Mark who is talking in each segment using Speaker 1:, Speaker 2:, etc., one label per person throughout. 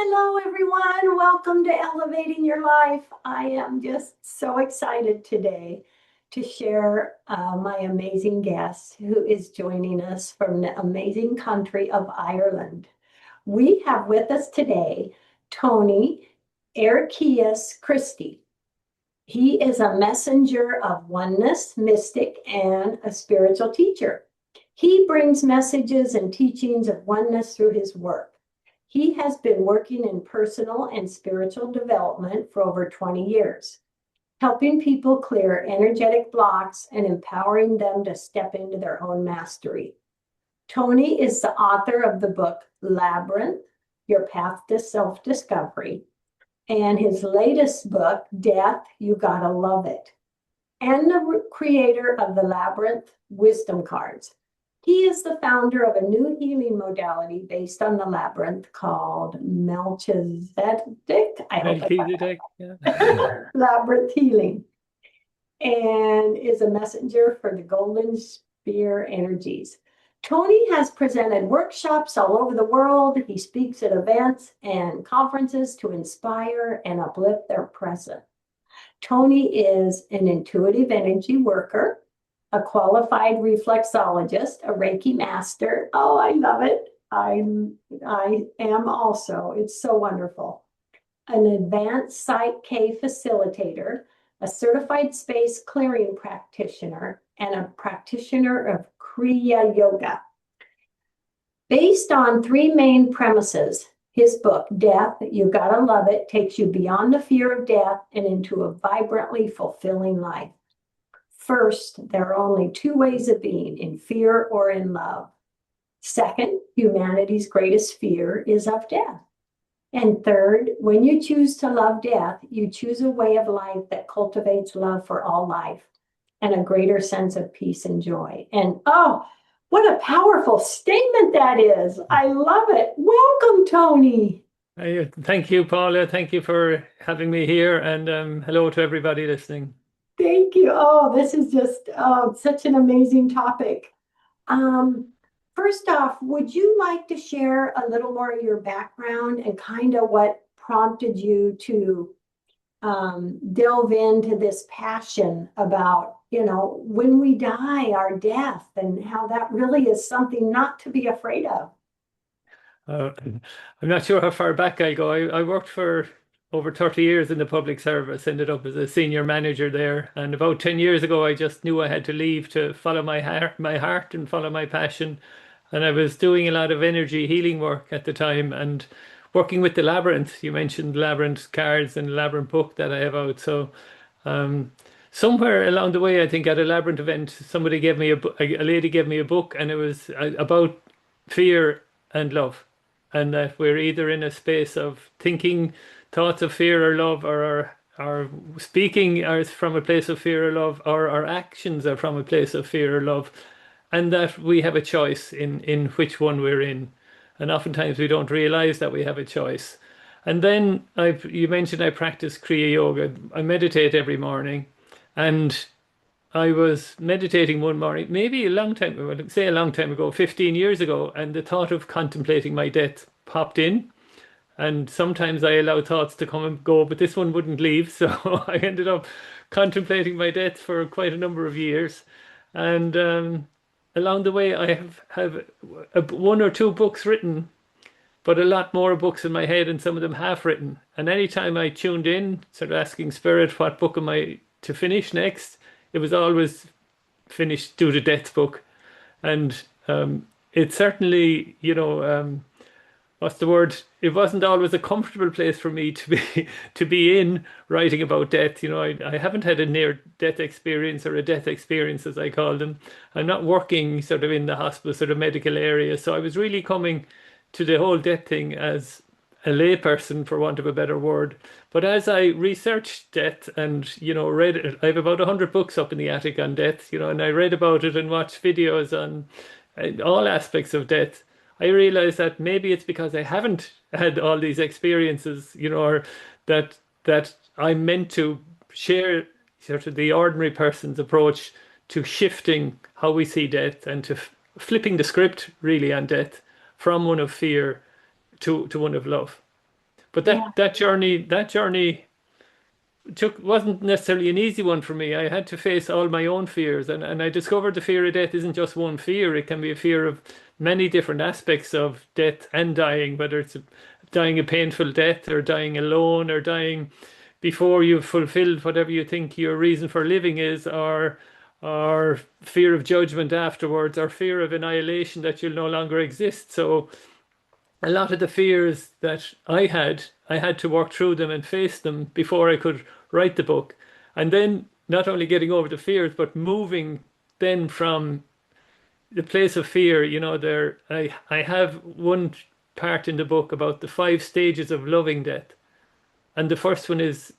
Speaker 1: Hello, everyone. Welcome to Elevating Your Life. I am just so excited today to share my amazing guest who is joining us from the amazing country of Ireland. We have with us today Tony AErcyus Christie. He is a messenger of oneness, mystic, and a spiritual teacher. He brings messages and teachings of oneness through his work. He has been working in personal and spiritual development for over 20 years, helping people clear energetic blocks and empowering them to step into their own mastery. Tony is the author of the book Labyrinth, Your Path to Self-Discovery, and his latest book, Death, You Gotta Love It, and the creator of the Labyrinth Wisdom Cards. He is the founder of a new healing modality based on the labyrinth called Melchizedek.
Speaker 2: Melchizedek, yeah.
Speaker 1: Labyrinth healing, and is a messenger for the golden spear energies. Tony has presented workshops all over the world. He speaks at events and conferences to inspire and uplift their present. Tony is an intuitive energy worker, a qualified reflexologist, a Reiki master. Oh, I love it. I am also. It's so wonderful. An advanced Psych K facilitator, a certified space clearing practitioner, and a practitioner of Kriya Yoga. Based on three main premises, his book, Death, You Gotta Love It, takes you beyond the fear of death and into a vibrantly fulfilling life. First, there are only two ways of being, in fear or in love. Second, humanity's greatest fear is of death. And third, when you choose to love death, you choose a way of life that cultivates love for all life and a greater sense of peace and joy. And oh, what a powerful statement that is. I love it. Welcome, Tony.
Speaker 2: Thank you, Paula. Thank you for having me here, and hello to everybody listening.
Speaker 1: Thank you. Oh, this is just such an amazing topic. First off, would you like to share a little more of your background and kind of what prompted you to delve into this passion about, when we die, our death, and how that really is something not to be afraid of?
Speaker 2: I'm not sure how far back I go. I worked for over 30 years in the public service, ended up as a senior manager there. And about 10 years ago, I just knew I had to leave to follow my heart and follow my passion. And I was doing a lot of energy healing work at the time and working with the Labyrinth. You mentioned Labyrinth cards and Labyrinth book that I have out. So somewhere along the way, I think at a Labyrinth event, somebody gave me a lady gave me a book, and it was about fear and love, and that we're either in a space of thinking thoughts of fear or love, or our speaking are from a place of fear or love, or our actions are from a place of fear or love, and that we have a choice in which one we're in. And oftentimes we don't realize that we have a choice. And then you mentioned I practice Kriya Yoga. I meditate every morning, and I was meditating one morning, maybe a long time, well, say a long time ago, 15 years ago, and the thought of contemplating my death popped in. And sometimes I allow thoughts to come and go, but this one wouldn't leave. So I ended up contemplating my death for quite a number of years. And along the way, I have one or two books written, but a lot more books in my head, and some of them half written. And anytime I tuned in, sort of asking Spirit, what book am I to finish next? It was always finished, do the death book. And it certainly, what's the word? It wasn't always a comfortable place for me to be in writing about death. I haven't had a near death experience, or a death experience as I call them. I'm not working sort of in the hospice or the medical area, so I was really coming to the whole death thing as a layperson, for want of a better word. But as I researched death and read it, I have about 100 books up in the attic on death, and I read about it and watched videos on all aspects of death. I realized that maybe it's because I haven't had all these experiences, or that I'm meant to share sort of the ordinary person's approach to shifting how we see death, and to flipping the script really on death from one of fear to one of love. But
Speaker 1: Yeah.
Speaker 2: that journey took wasn't necessarily an easy one for me. I had to face all my own fears, and I discovered the fear of death isn't just one fear. It can be a fear of many different aspects of death and dying, whether it's dying a painful death or dying alone or dying before you've fulfilled whatever you think your reason for living is, or fear of judgment afterwards, or fear of annihilation that you'll no longer exist. So a lot of the fears that I had to work through them and face them before I could write the book. And then not only getting over the fears, but moving then from the place of fear, I have one part in the book about the 5 stages of loving death. And the first one is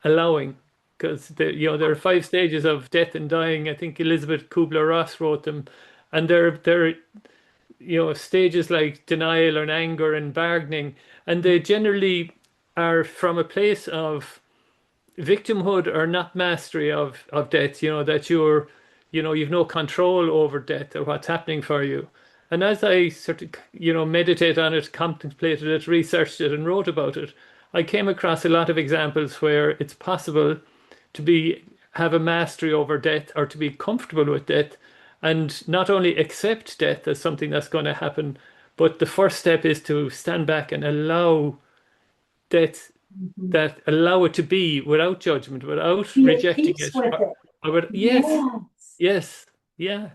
Speaker 2: allowing, because there are 5 stages of death and dying. I think Elizabeth Kubler-Ross wrote them, and they're stages like denial and anger and bargaining, and they generally are from a place of victimhood or not mastery of death, that you've no control over death or what's happening for you. And as I sort of, meditate on it, contemplated it, researched it, and wrote about it, I came across a lot of examples where it's possible to have a mastery over death or to be comfortable with death and not only accept death as something that's going to happen, but the first step is to stand back and allow death,
Speaker 1: Mhm.
Speaker 2: that allow it to be without judgment, without
Speaker 1: Be at
Speaker 2: rejecting
Speaker 1: peace
Speaker 2: it.
Speaker 1: with it.
Speaker 2: Yes,
Speaker 1: Yes.
Speaker 2: yes, yeah.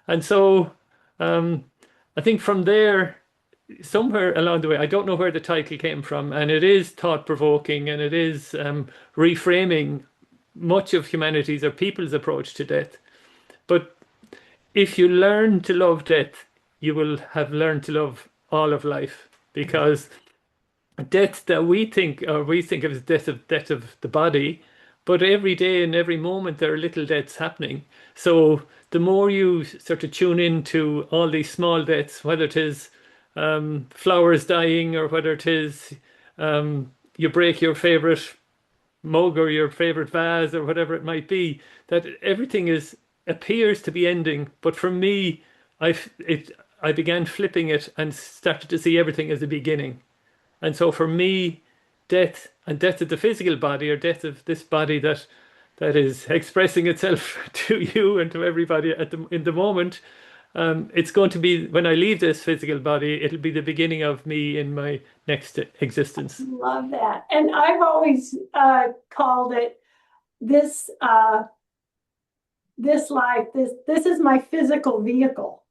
Speaker 2: And so um, I think from there, somewhere along the way, I don't know where the title came from, and it is thought-provoking and it is reframing much of humanity's or people's approach to death. But if you learn to love death, you will have learned to love all of life, because death that we think of as death of the body, but every day and every moment there are little deaths happening. So the more you sort of tune into all these small deaths, whether it is flowers dying or whether it is you break your favorite mug or your favorite vase or whatever it might be, that everything is appears to be ending. But for me, I began flipping it and started to see everything as a beginning. And so for me, death and death of the physical body, or death of this body that is expressing itself to you and to everybody in the moment, it's going to be when I leave this physical body, it'll be the beginning of me in my next existence.
Speaker 1: Love that. And I've always called it this this life, this is my physical vehicle.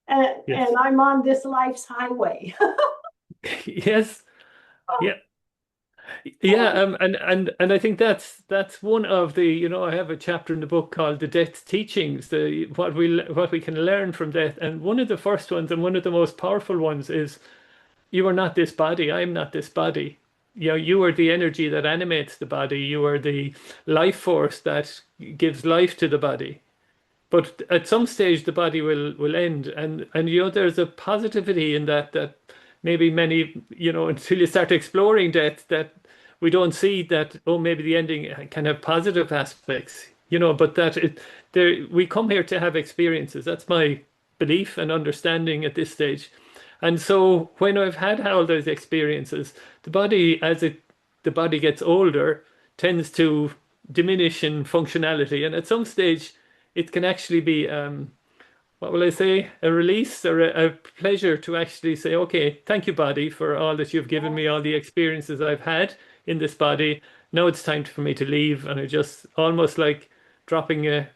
Speaker 1: And
Speaker 2: Yes.
Speaker 1: I'm on this life's highway.
Speaker 2: Yes. Yeah. Yeah,
Speaker 1: Oh,
Speaker 2: and I think that's one of the, I have a chapter in the book called The Death Teachings, the what we can learn from death. And one of the first ones and one of the most powerful ones is you are not this body, I am not this body. You are the energy that animates the body, you are the life force that gives life to the body. But at some stage the body will end, and there's a positivity in that maybe many, until you start exploring death, that we don't see that, oh, maybe the ending can have positive aspects, but that we come here to have experiences. That's my belief and understanding at this stage. And so when I've had all those experiences, the body, the body gets older, tends to diminish in functionality, and at some stage it can actually be, what will I say, a release or a pleasure to actually say, okay, thank you, body, for all that you've given me, all the experiences I've had in this body. Now it's time for me to leave, and I just almost like dropping an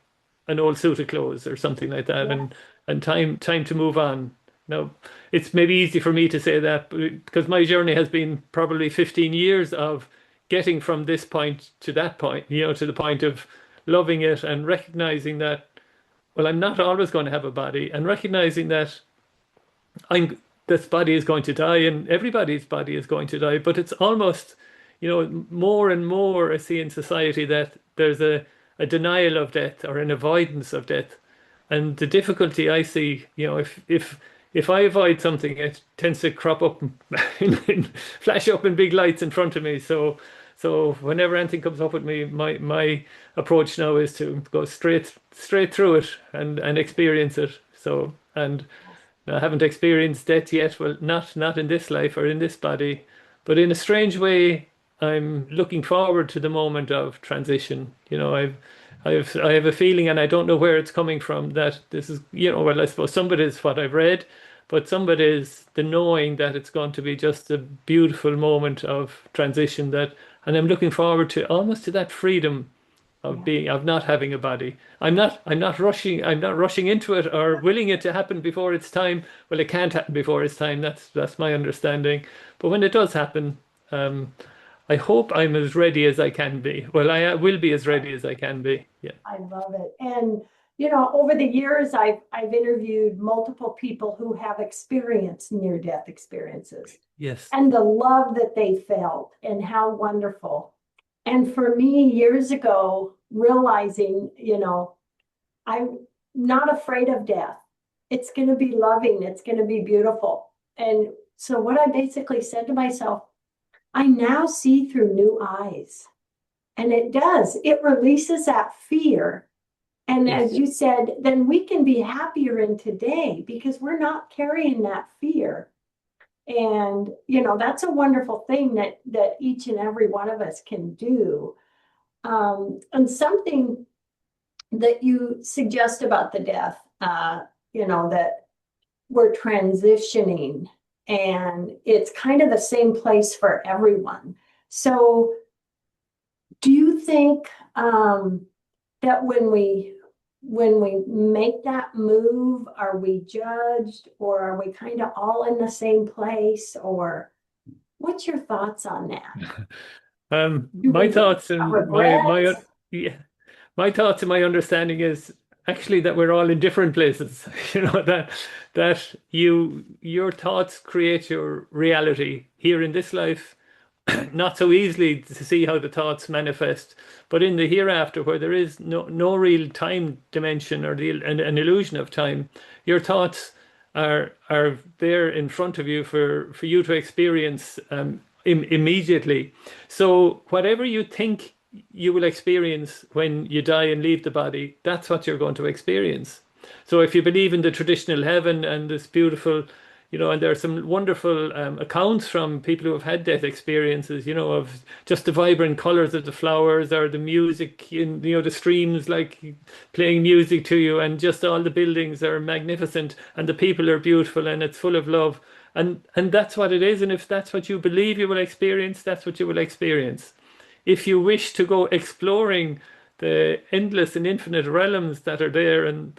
Speaker 2: old suit of clothes or something like that,
Speaker 1: yeah.
Speaker 2: and time to move on. Now, it's maybe easy for me to say that because my journey has been probably 15 years of getting from this point to that point, to the point of loving it and recognizing that, well, I'm not always going to have a body, and recognizing that this body is going to die and everybody's body is going to die. But it's almost, more and more I see in society that there's a denial of death or an avoidance of death. And the difficulty I see, if I avoid something, it tends to crop up flash up in big lights in front of me. So whenever anything comes up with me, my approach now is to go straight through it and experience it. So, and I haven't experienced death yet. Well, not in this life or in this body, But in a strange way, I'm looking forward to the moment of transition. I have a feeling, and I don't know where it's coming from, that this is, well, I suppose some of it is what I've read, but some of it is the knowing that it's going to be just a beautiful moment of transition and I'm looking forward to almost to that freedom
Speaker 1: Yeah,
Speaker 2: of not having a body. I'm not rushing into it or willing it to happen before its time. Well, it can't happen before its time. That's my understanding. But when it does happen, um, I hope I'm as ready as I can be. Well, I will be as ready as I can be. Yeah.
Speaker 1: I love it. And over the years, I've interviewed multiple people who have experienced near-death experiences
Speaker 2: Yes.
Speaker 1: and the love that they felt and how wonderful. And for me, years ago, realizing, I'm not afraid of death. It's going to be loving. It's going to be beautiful. And so what I basically said to myself, I now see through new eyes. And it does, it releases that fear. And
Speaker 2: Yes.
Speaker 1: as you said, then we can be happier in today because we're not carrying that fear. And, that's a wonderful thing that each and every one of us can do. And something that you suggest about the death, that we're transitioning and it's kind of the same place for everyone. So do you think that when we make that move, are we judged or are we kind of all in the same place? Or what's your thoughts on that? Do
Speaker 2: My
Speaker 1: we
Speaker 2: thoughts and
Speaker 1: regret?
Speaker 2: yeah, my thoughts and my understanding is actually that we're all in different places. That your thoughts create your reality here in this life. Not so easily to see how the thoughts manifest, but in the hereafter, where there is no real time dimension or an illusion of time, your thoughts are there in front of you for you to experience immediately. So whatever you think you will experience when you die and leave the body, that's what you're going to experience. So if you believe in the traditional heaven and this beautiful, and there are some wonderful accounts from people who have had death experiences, of just the vibrant colors of the flowers or the music in, the streams like playing music to you, and just all the buildings are magnificent and the people are beautiful and it's full of love. And that's what it is. And if that's what you believe you will experience, that's what you will experience. If you wish to go exploring the endless and infinite realms that are there and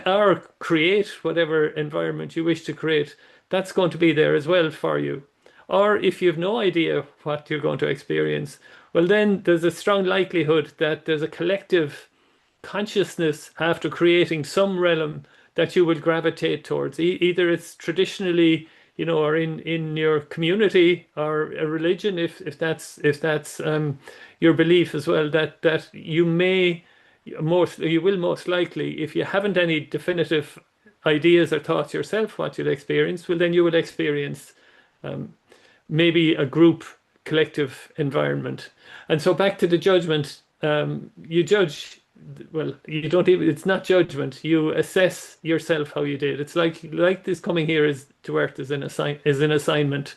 Speaker 2: or create whatever environment you wish to create, that's going to be there as well for you. Or if you have no idea what you're going to experience, well, then there's a strong likelihood that there's a collective consciousness after creating some realm that you will gravitate towards. Either it's traditionally, or in your community or a religion, if that's your belief as well, that you will most likely, if you haven't any definitive ideas or thoughts yourself what you'll experience, well, then you will experience maybe a group collective environment. And so back to the judgment, you judge, well, you don't even, it's not judgment. You assess yourself how you did. It's like this coming here is to earth is an assignment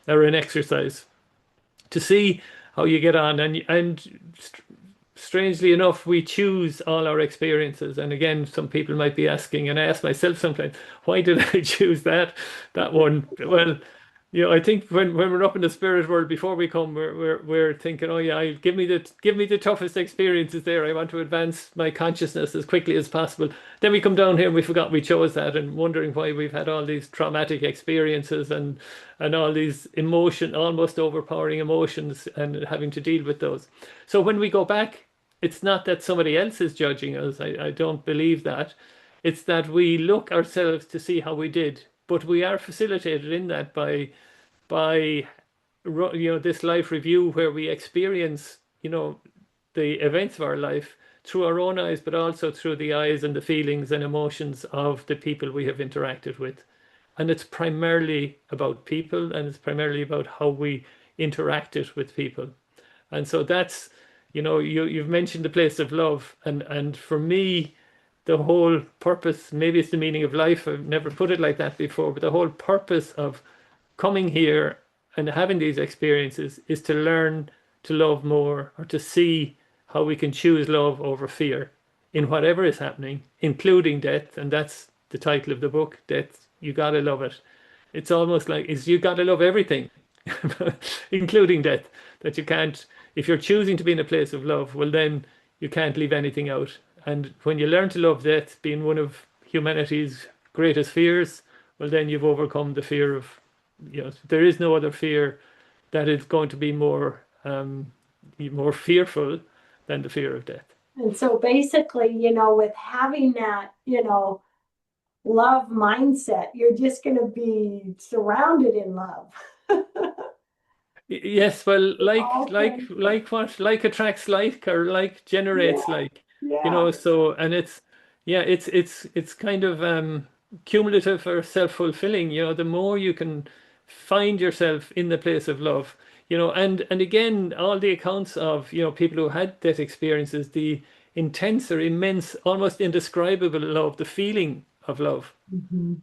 Speaker 2: or an exercise to see how you get on. And strangely enough, we choose all our experiences. And again, some people might be asking, and I ask myself sometimes, why did I choose that one? Well, I think when we're up in the spirit world before we come, we're thinking, oh yeah, give me the toughest experiences there. I want to advance my consciousness as quickly as possible. Then we come down here and we forgot we chose that, and wondering why we've had all these traumatic experiences and all these almost overpowering emotions, and having to deal with those. So when we go back, it's not that somebody else is judging us. I don't believe that. It's that we look ourselves to see how we did, but we are facilitated in that by this life review, where we experience the events of our life through our own eyes, but also through the eyes and the feelings and emotions of the people we have interacted with. And it's primarily about people, and it's primarily about how we interacted with people. And so that's, you've mentioned the place of love, and for me, the whole purpose, maybe it's the meaning of life, I've never put it like that before, but the whole purpose of coming here and having these experiences is to learn to love more, or to see how we can choose love over fear in whatever is happening, including death. And that's the title of the book, Death. You gotta love it. It's almost like is you gotta love everything, including death. That you can't, if you're choosing to be in a place of love, well then you can't leave anything out. And when you learn to love death, being one of humanity's greatest fears, well then you've overcome the fear of, there is no other fear that is going to be more fearful than the fear of death.
Speaker 1: And so basically, with having that, love mindset, you're just going to be surrounded in love.
Speaker 2: Yes, well,
Speaker 1: Okay.
Speaker 2: like attracts like, or like generates
Speaker 1: Yeah,
Speaker 2: like,
Speaker 1: yeah.
Speaker 2: so, and it's, yeah, it's kind of cumulative or self-fulfilling. The more you can find yourself in the place of love, and again, all the accounts of, people who had that experiences, the intense or immense, almost indescribable love, the feeling of love,
Speaker 1: Mhm.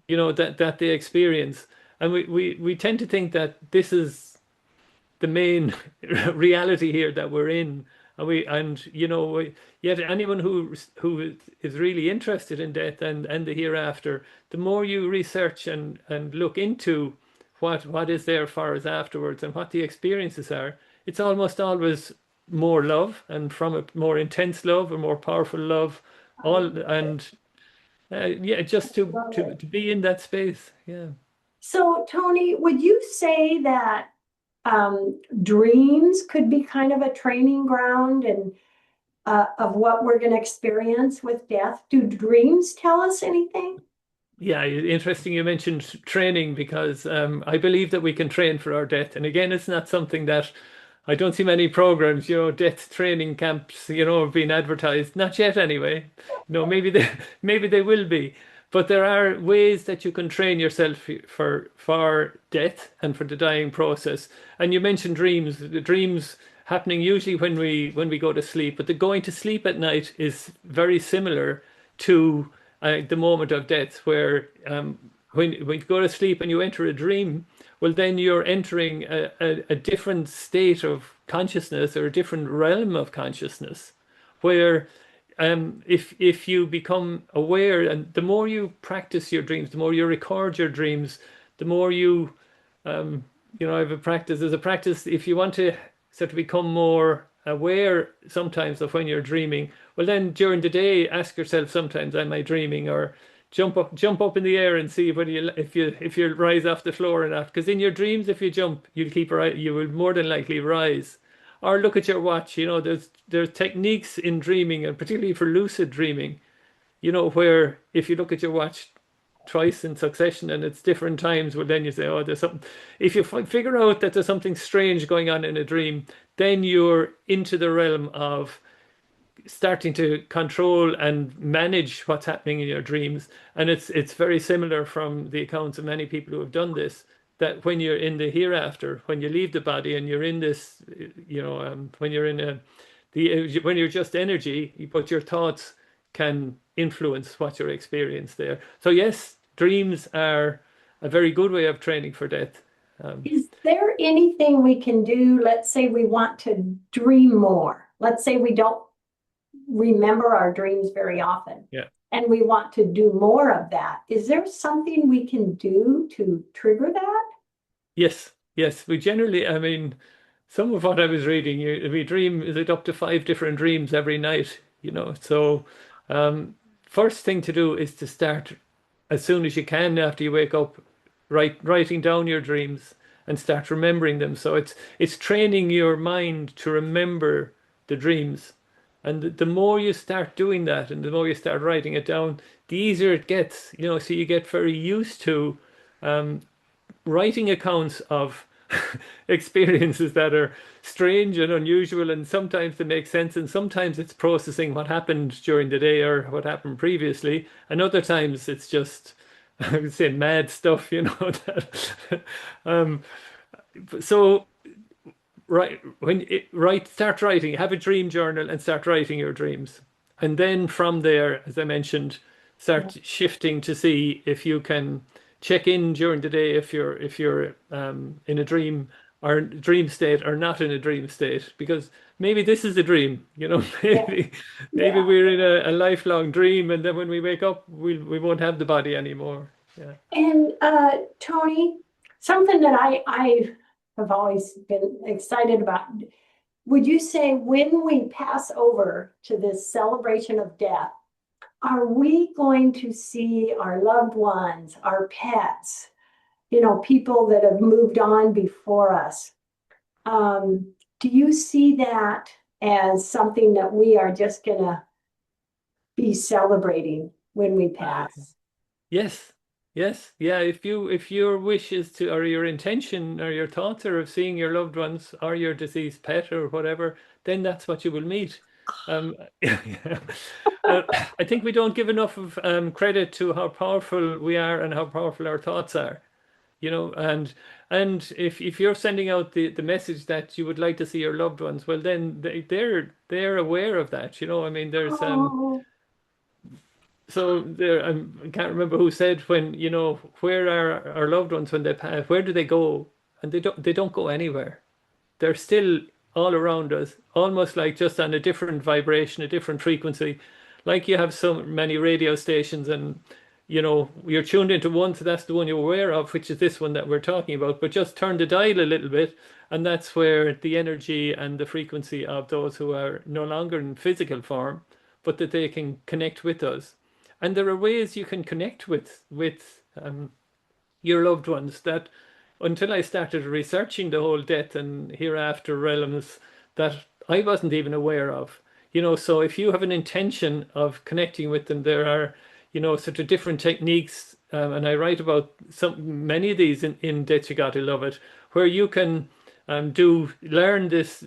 Speaker 2: that they experience. And we tend to think that this is the main reality here that we're in. Yet anyone who is really interested in death and the hereafter, the more you research and look into what is there for us afterwards and what the experiences are, it's almost always more love, and from a more intense love, a more powerful love,
Speaker 1: I
Speaker 2: all,
Speaker 1: love it.
Speaker 2: and yeah, just to,
Speaker 1: Love
Speaker 2: to
Speaker 1: it.
Speaker 2: to be in that space. Yeah.
Speaker 1: So, Tony, would you say that dreams could be kind of a training ground and of what we're going to experience with death? Do dreams tell us anything?
Speaker 2: Yeah, interesting you mentioned training, because I believe that we can train for our death. And again, it's not something that I don't see many programs, death training camps, being advertised. Not yet anyway. Maybe they maybe they will be. But there are ways that you can train yourself for death and for the dying process. And you mentioned dreams. The dreams happening usually when we go to sleep, but the going to sleep at night is very similar to the moment of death, where when you go to sleep and you enter a dream, well, then you're entering a different state of consciousness, or a different realm of consciousness, where if you become aware, and the more you practice your dreams, the more you record your dreams, the more you I have a practice. There's a practice if you want to sort of become more aware sometimes of when you're dreaming. Well, then during the day, ask yourself sometimes, am I dreaming? Or jump up in the air and see whether if you rise off the floor or not. Because in your dreams, if you jump, you will more than likely rise. Or look at your watch. There's techniques in dreaming, and particularly for lucid dreaming, where if you look at your watch twice in succession and it's different times, well, then you say, oh, there's something. If you figure out that there's something strange going on in a dream, then you're into the realm of starting to control and manage what's happening in your dreams. And it's very similar from the accounts of many people who have done this, that when you're in the hereafter, when you leave the body and you're in this, when you're in when you're just energy, but your thoughts can influence what you experience there. So yes, dreams are a very good way of training for death.
Speaker 1: Is there anything we can do? Let's say we want to dream more. Let's say we don't remember our dreams very often
Speaker 2: Yeah.
Speaker 1: and we want to do more of that. Is there something we can do to trigger that?
Speaker 2: Yes, yes. We generally, I mean, some of what I was reading, we dream, is it up to 5 different dreams every night. So, first thing to do is to start as soon as you can after you wake up, writing down your dreams and start remembering them. So it's training your mind to remember the dreams. And the more you start doing that, and the more you start writing it down, the easier it gets. So you get very used to writing accounts of experiences that are strange and unusual, and sometimes they make sense, and sometimes it's processing what happened during the day or what happened previously, and other times it's just, I would say, mad stuff, that, um, so start writing, have a dream journal and start writing your dreams. And then from there, as I mentioned,
Speaker 1: Yeah.
Speaker 2: start shifting to see if you can check in during the day if you're in a dream or dream state or not in a dream state, because maybe this is a dream,
Speaker 1: Yeah,
Speaker 2: maybe
Speaker 1: yeah.
Speaker 2: we're in a lifelong dream, and then when we wake up, we won't have the body anymore. Yeah.
Speaker 1: And Tony, something that I have always been excited about. Would you say when we pass over to this celebration of death, are we going to see our loved ones, our pets, people that have moved on before us? Do you see that as something that we are just gonna be celebrating when we
Speaker 2: Uh,
Speaker 1: pass?
Speaker 2: yes, yes, yeah. If your wish is to, or your intention or your thoughts are of seeing your loved ones or your deceased pet or whatever, then that's what you will meet. Yeah. Uh, I think we don't give enough of credit to how powerful we are and how powerful our thoughts are. And if you're sending out the message that you would like to see your loved ones, well, then they're aware of that. I mean, there's
Speaker 1: Oh,
Speaker 2: so there, I can't remember who said when, where are our loved ones when they pass, where do they go? And they don't go anywhere. They're still all around us, almost like just on a different vibration, a different frequency. Like you have so many radio stations, and you're tuned into one, so that's the one you're aware of, which is this one that we're talking about. But just turn the dial a little bit, and that's where the energy and the frequency of those who are no longer in physical form, but that they can connect with us. And there are ways you can connect with your loved ones that, until I started researching the whole death and hereafter realms, that I wasn't even aware of. So if you have an intention of connecting with them, there are, sort of different techniques, and I write about many of these in Death You Gotta Love It, where you can do learn this,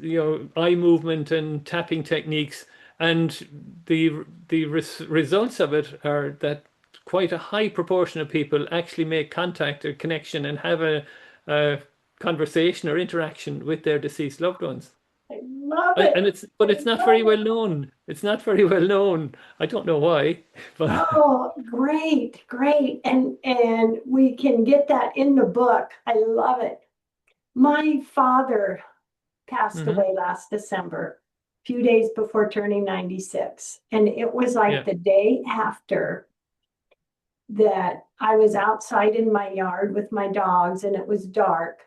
Speaker 2: eye movement and tapping techniques, and the results of it are that quite a high proportion of people actually make contact or connection and have a conversation or interaction with their deceased loved ones.
Speaker 1: I love
Speaker 2: And,
Speaker 1: it.
Speaker 2: and it's but
Speaker 1: I
Speaker 2: it's not
Speaker 1: love
Speaker 2: very well
Speaker 1: it.
Speaker 2: known. It's not very well known. I don't know why, but
Speaker 1: Oh, great, great. And we can get that in the book. I love it. My father passed
Speaker 2: hmm
Speaker 1: away last December, a few days before turning 96. And it was like
Speaker 2: yeah,
Speaker 1: the day after that I was outside in my yard with my dogs and it was dark.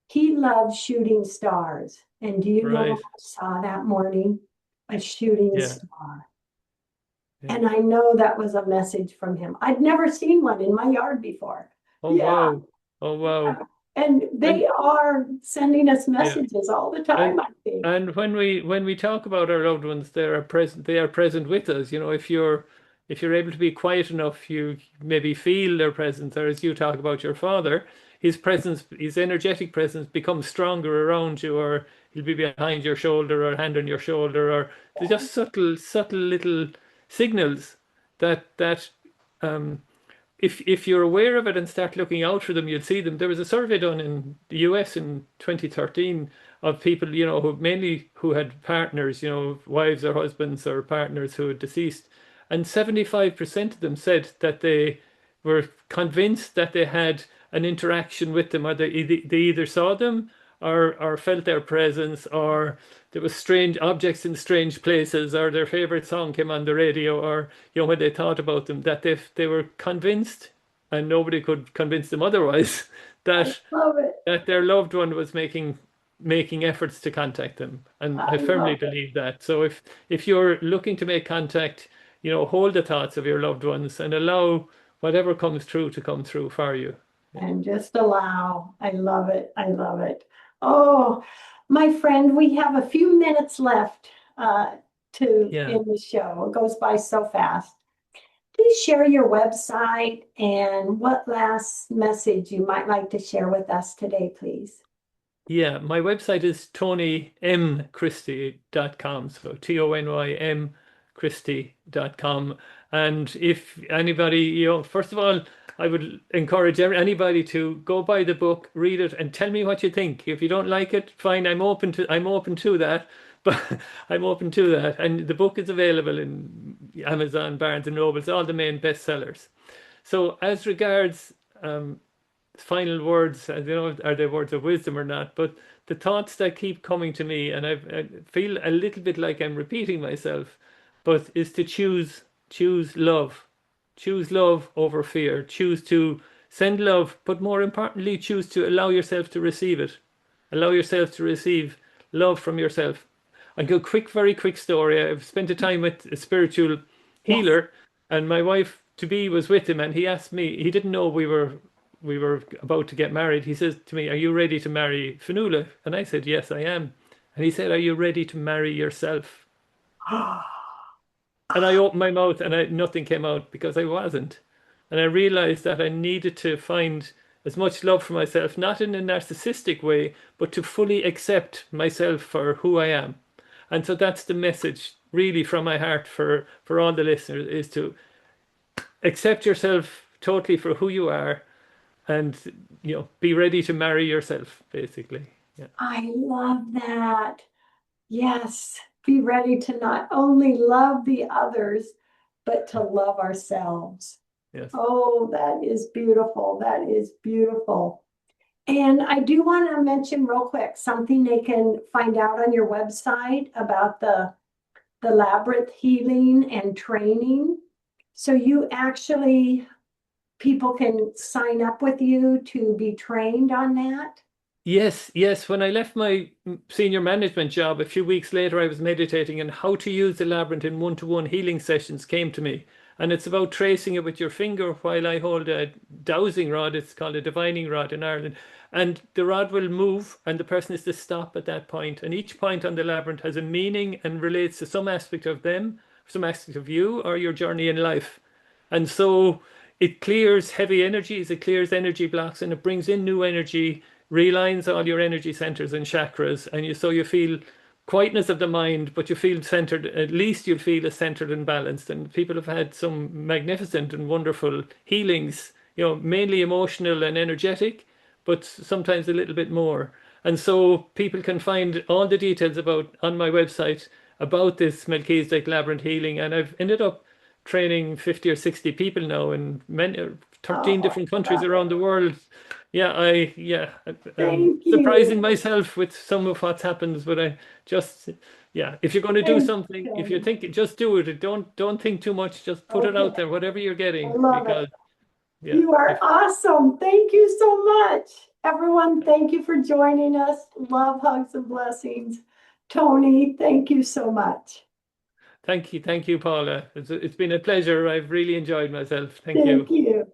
Speaker 1: He loved shooting stars. And do you know what
Speaker 2: right,
Speaker 1: I saw that morning? A shooting
Speaker 2: yeah,
Speaker 1: star.
Speaker 2: yeah.
Speaker 1: And I know that was a message from him. I'd never seen one in my yard before.
Speaker 2: Oh
Speaker 1: Yeah,
Speaker 2: wow, oh
Speaker 1: yeah.
Speaker 2: wow,
Speaker 1: And
Speaker 2: and
Speaker 1: they are sending us
Speaker 2: yeah.
Speaker 1: messages all the time,
Speaker 2: And
Speaker 1: I think.
Speaker 2: and when we talk about our loved ones, they are present with us. If you're able to be quiet enough, you maybe feel their presence. Or as you talk about your father, his presence, his energetic presence becomes stronger around you, or he'll be behind your shoulder or hand on your shoulder, or there's just subtle little signals that um if you're aware of it and start looking out for them, you'll see them. There was a survey done in the US in 2013 of people, who had partners, wives or husbands or partners who had deceased, and 75% of them said that they were convinced that they had an interaction with them, or they either saw them or felt their presence, or there was strange objects in strange places, or their favorite song came on the radio, or when they thought about them, that they were convinced, and nobody could convince them otherwise,
Speaker 1: I
Speaker 2: that
Speaker 1: love it.
Speaker 2: that their loved one was making efforts to contact them. And
Speaker 1: I
Speaker 2: I firmly
Speaker 1: love it.
Speaker 2: believe that. So if you're looking to make contact, hold the thoughts of your loved ones and allow whatever comes through to come through for you. Yeah.
Speaker 1: And just allow. I love it. I love it. Oh, my friend, we have a few minutes left to
Speaker 2: Yeah.
Speaker 1: end the show. It goes by so fast. Please share your website and what last message you might like to share with us today, please.
Speaker 2: Yeah, my website is tonymchristie.com. So TonyMChristie.com. And if anybody, first of all, I would encourage anybody to go buy the book, read it, and tell me what you think. If you don't like it, fine. I'm open to that. But I'm open to that. And the book is available in Amazon, Barnes and Nobles, all the main bestsellers. So as regards final words. I don't know, are they words of wisdom or not, but the thoughts that keep coming to me, and I feel a little bit like I'm repeating myself, but is to choose love. Choose love over fear. Choose to send love, but more importantly, choose to allow yourself to receive it. Allow yourself to receive love from yourself. I'll go quick, very quick story. I've spent a time with a spiritual
Speaker 1: Yes.
Speaker 2: healer, and my wife to be was with him, and he asked me. He didn't know we were about to get married. He says to me, "Are you ready to marry Fanula?" And I said, "Yes, I am." And he said, "Are you ready to marry yourself?" And I opened my mouth, and nothing came out because I wasn't. And I realized that I needed to find as much love for myself, not in a narcissistic way, but to fully accept myself for who I am. And so that's the message really from my heart for all the listeners, is to accept yourself totally for who you are, and be ready to marry yourself, basically. Yeah.
Speaker 1: I love that. Yes. Be ready to not only love the others, but to love ourselves.
Speaker 2: Yes.
Speaker 1: Oh, that is beautiful. That is beautiful. And I do want to mention real quick something they can find out on your website about the labyrinth healing and training. So you actually, people can sign up with you to be trained on that.
Speaker 2: Yes, yes. When I left my senior management job, a few weeks later, I was meditating, and how to use the labyrinth in one-to-one healing sessions came to me. And it's about tracing it with your finger while I hold a dowsing rod. It's called a divining rod in Ireland. And the rod will move, and the person is to stop at that point. And each point on the labyrinth has a meaning and relates to some aspect of them, some aspect of you, or your journey in life. And so it clears heavy energies, it clears energy blocks, and it brings in new energy, realigns all your energy centers and chakras, and so you feel quietness of the mind, but you feel centered. At least you'll feel as centered and balanced. And people have had some magnificent and wonderful healings, mainly emotional and energetic, but sometimes a little bit more. And so people can find all the details about on my website about this Melchizedek Labyrinth healing, and I've ended up training 50 or 60 people now in many 13
Speaker 1: Oh,
Speaker 2: different
Speaker 1: I
Speaker 2: countries
Speaker 1: love
Speaker 2: around
Speaker 1: it.
Speaker 2: the world. Yeah,
Speaker 1: Thank
Speaker 2: surprising
Speaker 1: you.
Speaker 2: myself with some of what happens, but I just, yeah, if you're going to do
Speaker 1: Thank
Speaker 2: something, if you
Speaker 1: you.
Speaker 2: think it, just do it. Don't think too much. Just put it
Speaker 1: Okay,
Speaker 2: out there, whatever you're
Speaker 1: I
Speaker 2: getting,
Speaker 1: love it.
Speaker 2: because yeah,
Speaker 1: You are
Speaker 2: if
Speaker 1: awesome. Thank you so much. Everyone, thank you for joining us. Love, hugs, and blessings. Tony, thank you so much.
Speaker 2: thank you, Paula. It's been a pleasure. I've really enjoyed myself. Thank
Speaker 1: Thank
Speaker 2: you.
Speaker 1: you.